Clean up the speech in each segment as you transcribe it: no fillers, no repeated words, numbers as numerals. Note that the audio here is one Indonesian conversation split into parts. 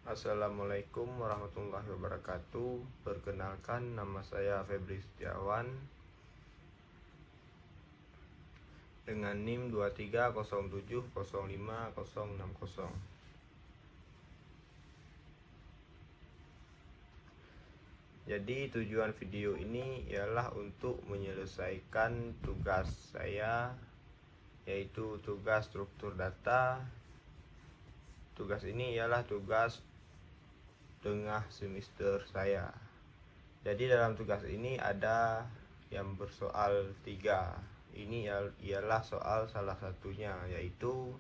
Assalamualaikum warahmatullahi wabarakatuh. Perkenalkan, nama saya Febri Setiawan dengan NIM 2307050060. Jadi tujuan video ini ialah untuk menyelesaikan tugas saya, yaitu tugas struktur data. Tugas ini ialah tugas tengah semester saya. Jadi dalam tugas ini ada yang bersoal 3. Ini ialah soal salah satunya, yaitu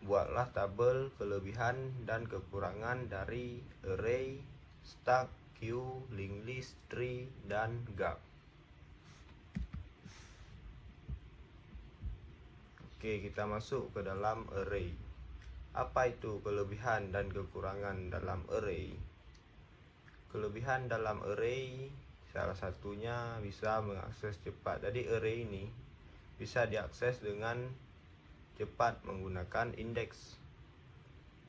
buatlah tabel kelebihan dan kekurangan dari array, stack, queue, linked list, tree, dan gap. Oke, kita masuk ke dalam array. Apa itu kelebihan dan kekurangan dalam array? Kelebihan dalam array salah satunya bisa mengakses cepat. Jadi array ini bisa diakses dengan cepat menggunakan indeks.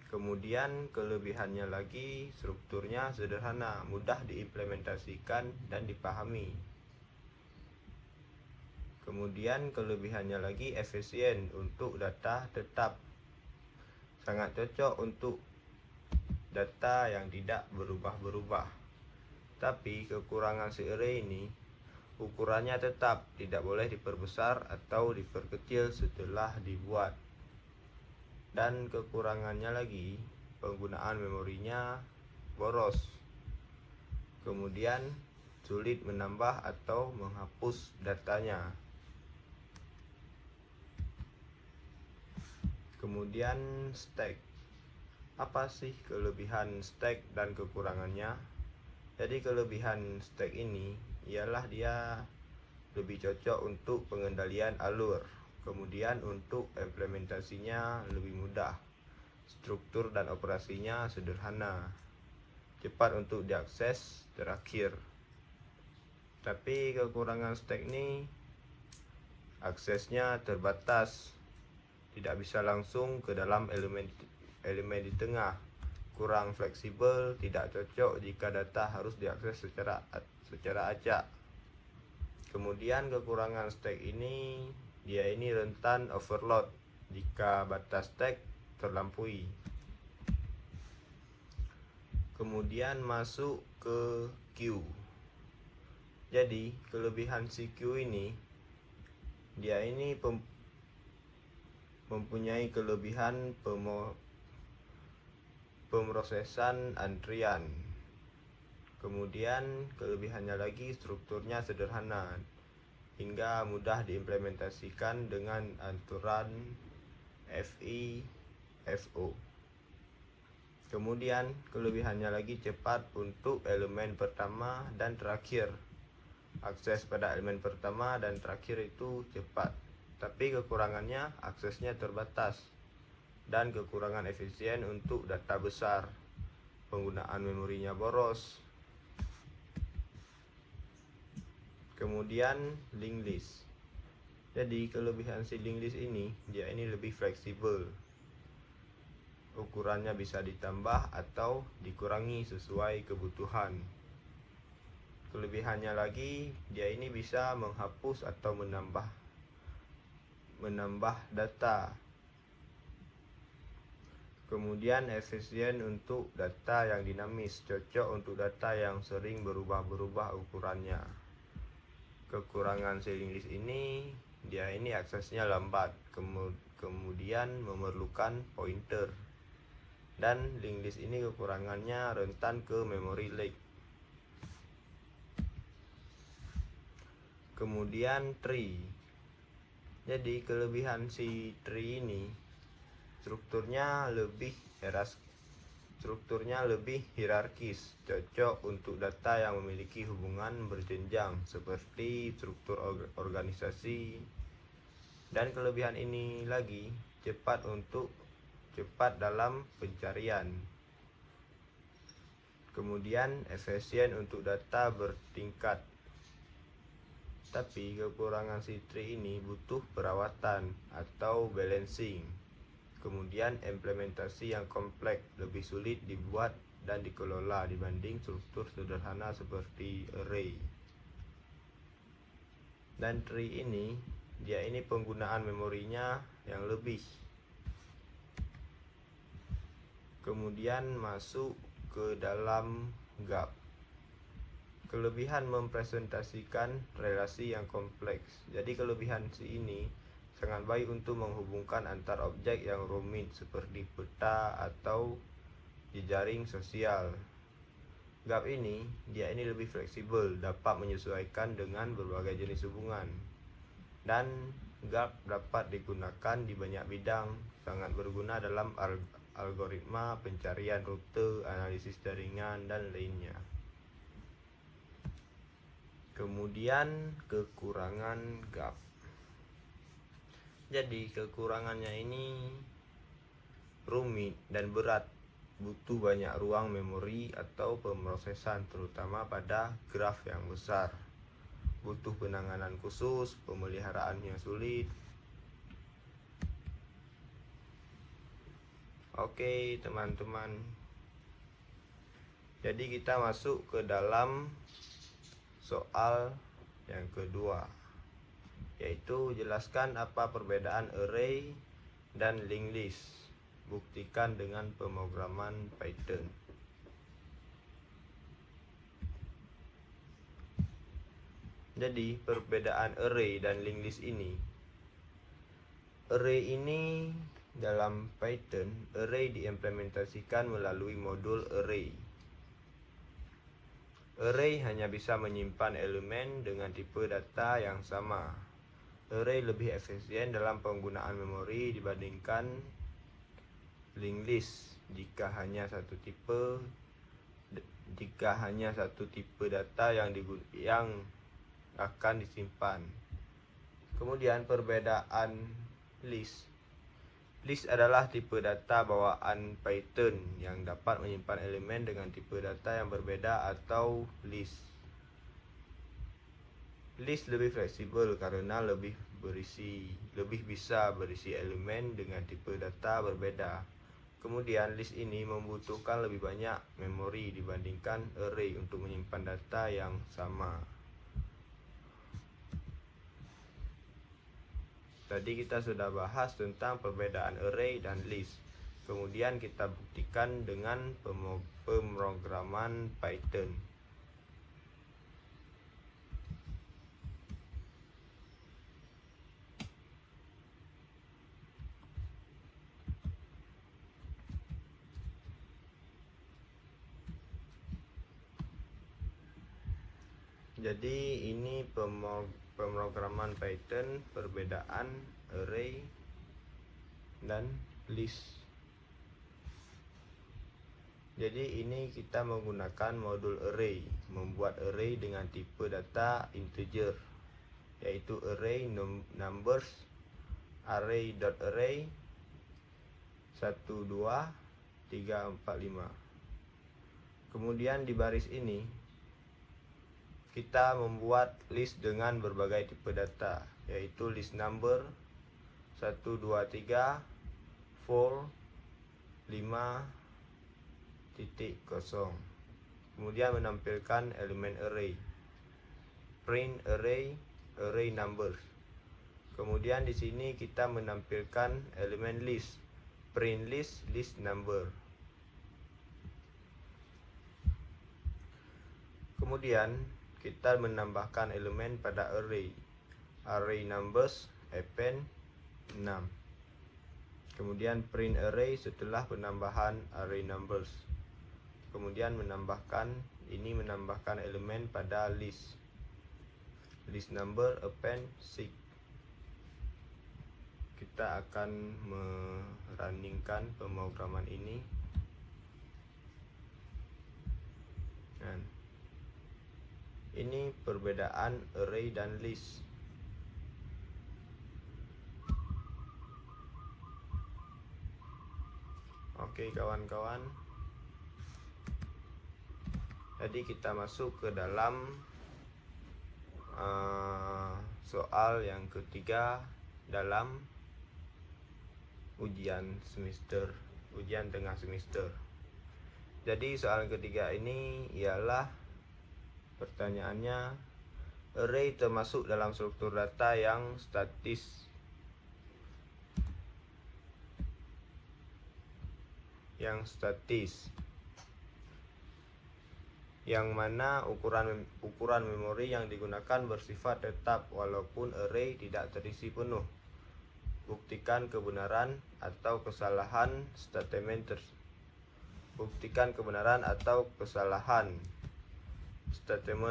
Kemudian kelebihannya lagi, strukturnya sederhana, mudah diimplementasikan dan dipahami. Kemudian kelebihannya lagi, efisien untuk data tetap. Sangat cocok untuk data yang tidak berubah-berubah. Tapi kekurangan si array ini, ukurannya tetap, tidak boleh diperbesar atau diperkecil setelah dibuat. Dan kekurangannya lagi, penggunaan memorinya boros. Kemudian sulit menambah atau menghapus datanya. Kemudian stack. Apa sih kelebihan stack dan kekurangannya? Jadi kelebihan stack ini ialah dia lebih cocok untuk pengendalian alur. Kemudian untuk implementasinya lebih mudah. Struktur dan operasinya sederhana. Cepat untuk diakses terakhir. Tapi kekurangan stack ini aksesnya terbatas. Tidak bisa langsung ke dalam elemen di tengah. Kurang fleksibel, tidak cocok jika data harus diakses secara acak. Kemudian kekurangan stack ini, dia ini rentan overload jika batas stack terlampaui. Kemudian masuk ke queue. Jadi kelebihan si queue ini, dia ini mempunyai kelebihan pemrosesan antrian. Kemudian kelebihannya lagi, strukturnya sederhana hingga mudah diimplementasikan dengan aturan FI, FO. Kemudian kelebihannya lagi, cepat untuk elemen pertama dan terakhir. Akses pada elemen pertama dan terakhir itu cepat. Tapi kekurangannya, aksesnya terbatas dan kekurangan efisien untuk data besar. Penggunaan memorinya boros. Kemudian linked list. Jadi kelebihan si linked list ini, dia ini lebih fleksibel. Ukurannya bisa ditambah atau dikurangi sesuai kebutuhan. Kelebihannya lagi, dia ini bisa menghapus atau menambah data. Kemudian efisien untuk data yang dinamis, cocok untuk data yang sering berubah-berubah ukurannya. Kekurangan si linked list ini, dia ini aksesnya lambat, kemudian memerlukan pointer. Dan linked list ini kekurangannya rentan ke memory leak. Kemudian tree. Jadi kelebihan si tree ini, strukturnya lebih hierarkis, cocok untuk data yang memiliki hubungan berjenjang seperti struktur organisasi. Dan kelebihan ini lagi, cepat dalam pencarian. Kemudian efisien untuk data bertingkat. Tapi kekurangan si tree ini butuh perawatan atau balancing. Kemudian implementasi yang kompleks lebih sulit dibuat dan dikelola dibanding struktur sederhana seperti array. Dan tree ini, dia ini penggunaan memorinya yang lebih. Kemudian masuk ke dalam graph. Kelebihan mempresentasikan relasi yang kompleks. Jadi kelebihan ini sangat baik untuk menghubungkan antar objek yang rumit seperti peta atau jejaring sosial. Graph ini, dia ini lebih fleksibel, dapat menyesuaikan dengan berbagai jenis hubungan. Dan graph dapat digunakan di banyak bidang, sangat berguna dalam algoritma pencarian rute, analisis jaringan, dan lainnya. Kemudian kekurangan graph. Jadi kekurangannya ini rumit dan berat, butuh banyak ruang memori atau pemrosesan, terutama pada graf yang besar. Butuh penanganan khusus, pemeliharaannya sulit. Oke teman-teman, jadi kita masuk ke dalam soal yang kedua, yaitu jelaskan apa perbedaan array dan linked list. Buktikan dengan pemrograman Python. Jadi perbedaan array dan linked list ini. Array ini dalam Python, array diimplementasikan melalui modul array. Array hanya bisa menyimpan elemen dengan tipe data yang sama. Array lebih efisien dalam penggunaan memori dibandingkan linked list jika hanya satu tipe data yang akan disimpan. Kemudian perbedaan list. List adalah tipe data bawaan Python yang dapat menyimpan elemen dengan tipe data yang berbeda atau list. List lebih fleksibel karena lebih bisa berisi elemen dengan tipe data berbeda. Kemudian list ini membutuhkan lebih banyak memori dibandingkan array untuk menyimpan data yang sama. Tadi kita sudah bahas tentang perbedaan array dan list. Kemudian kita buktikan dengan pemrograman Python. Jadi ini pemrograman Python perbedaan array dan list. Jadi ini kita menggunakan modul array, membuat array dengan tipe data integer, yaitu array numbers array.array 1 2 3 4 5. Kemudian di baris ini kita membuat list dengan berbagai tipe data, yaitu list number 1 2 3 4 5 titik 0. Kemudian menampilkan elemen array, print array numbers. Kemudian di sini kita menampilkan elemen list, print list number. Kemudian kita menambahkan elemen pada array numbers append 6. Kemudian print array setelah penambahan array numbers. Kemudian menambahkan elemen pada list number append 6. Kita akan merunningkan pemrograman ini. Dan ini perbedaan array dan list. Oke kawan-kawan, jadi kita masuk ke dalam soal yang ketiga dalam ujian tengah semester. Jadi soal ketiga ini ialah pertanyaannya, array termasuk dalam struktur data yang statis yang mana ukuran memori yang digunakan bersifat tetap walaupun array tidak terisi penuh. Buktikan kebenaran atau kesalahan statement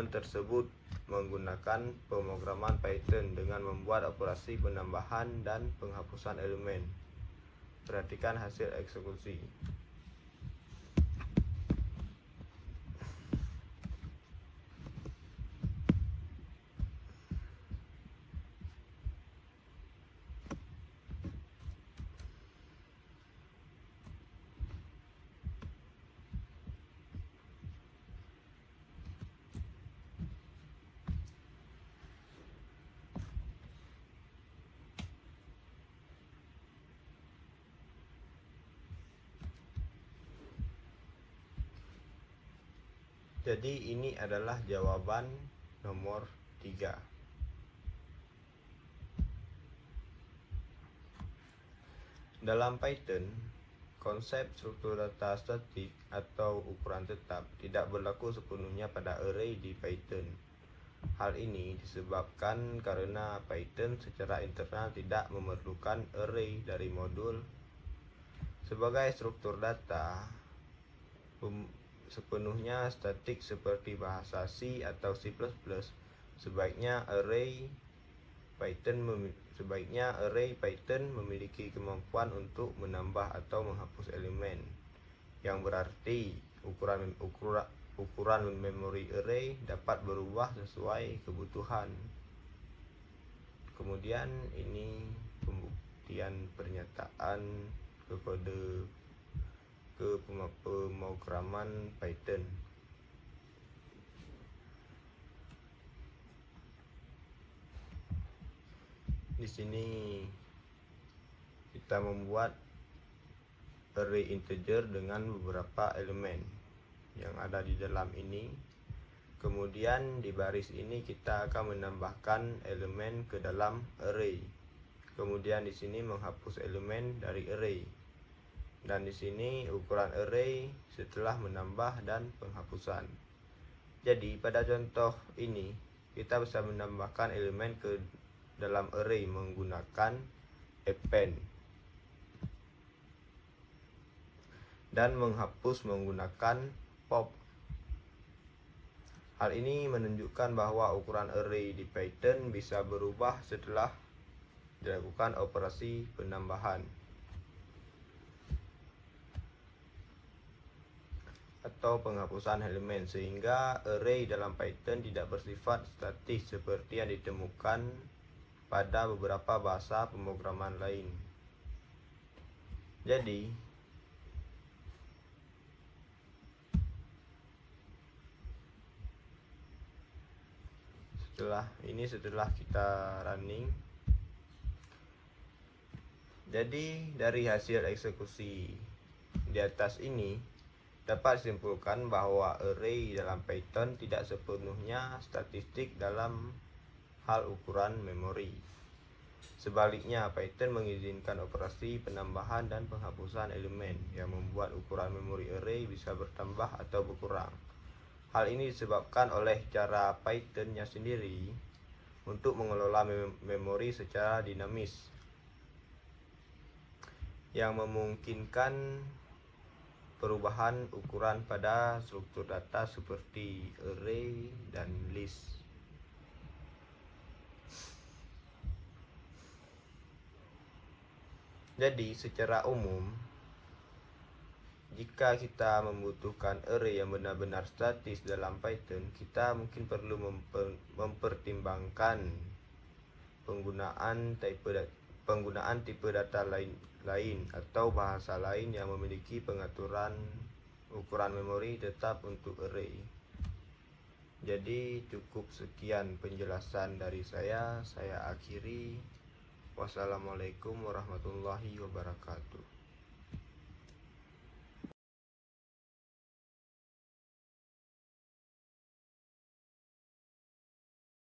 tersebut menggunakan pemrograman Python dengan membuat operasi penambahan dan penghapusan elemen. Perhatikan hasil eksekusi. Jadi ini adalah jawaban nomor 3. Dalam Python, konsep struktur data statik atau ukuran tetap tidak berlaku sepenuhnya pada array di Python. Hal ini disebabkan karena Python secara internal tidak memerlukan array dari modul sebagai struktur data sepenuhnya statik seperti bahasa C atau C++. Sebaiknya array Python memiliki kemampuan untuk menambah atau menghapus elemen, yang berarti ukuran memori array dapat berubah sesuai kebutuhan. Kemudian ini pembuktian pernyataan ke kode ke pemrograman Python. Di sini kita membuat array integer dengan beberapa elemen yang ada di dalam ini. Kemudian di baris ini kita akan menambahkan elemen ke dalam array. Kemudian di sini menghapus elemen dari array. Dan di sini ukuran array setelah menambah dan penghapusan. Jadi pada contoh ini kita bisa menambahkan elemen ke dalam array menggunakan append dan menghapus menggunakan pop. Hal ini menunjukkan bahwa ukuran array di Python bisa berubah setelah dilakukan operasi penambahan atau penghapusan elemen, sehingga array dalam Python tidak bersifat statis seperti yang ditemukan pada beberapa bahasa pemrograman lain. Jadi setelah kita running, jadi dari hasil eksekusi di atas ini dapat disimpulkan bahwa array dalam Python tidak sepenuhnya statistik dalam hal ukuran memori. Sebaliknya, Python mengizinkan operasi penambahan dan penghapusan elemen yang membuat ukuran memori array bisa bertambah atau berkurang. Hal ini disebabkan oleh cara Python-nya sendiri untuk mengelola memori secara dinamis, yang memungkinkan perubahan ukuran pada struktur data seperti array dan list. Jadi secara umum, jika kita membutuhkan array yang benar-benar statis dalam Python, kita mungkin perlu mempertimbangkan penggunaan tipe data lain atau bahasa lain yang memiliki pengaturan ukuran memori tetap untuk array. Jadi cukup sekian penjelasan dari saya akhiri. Wassalamualaikum warahmatullahi wabarakatuh.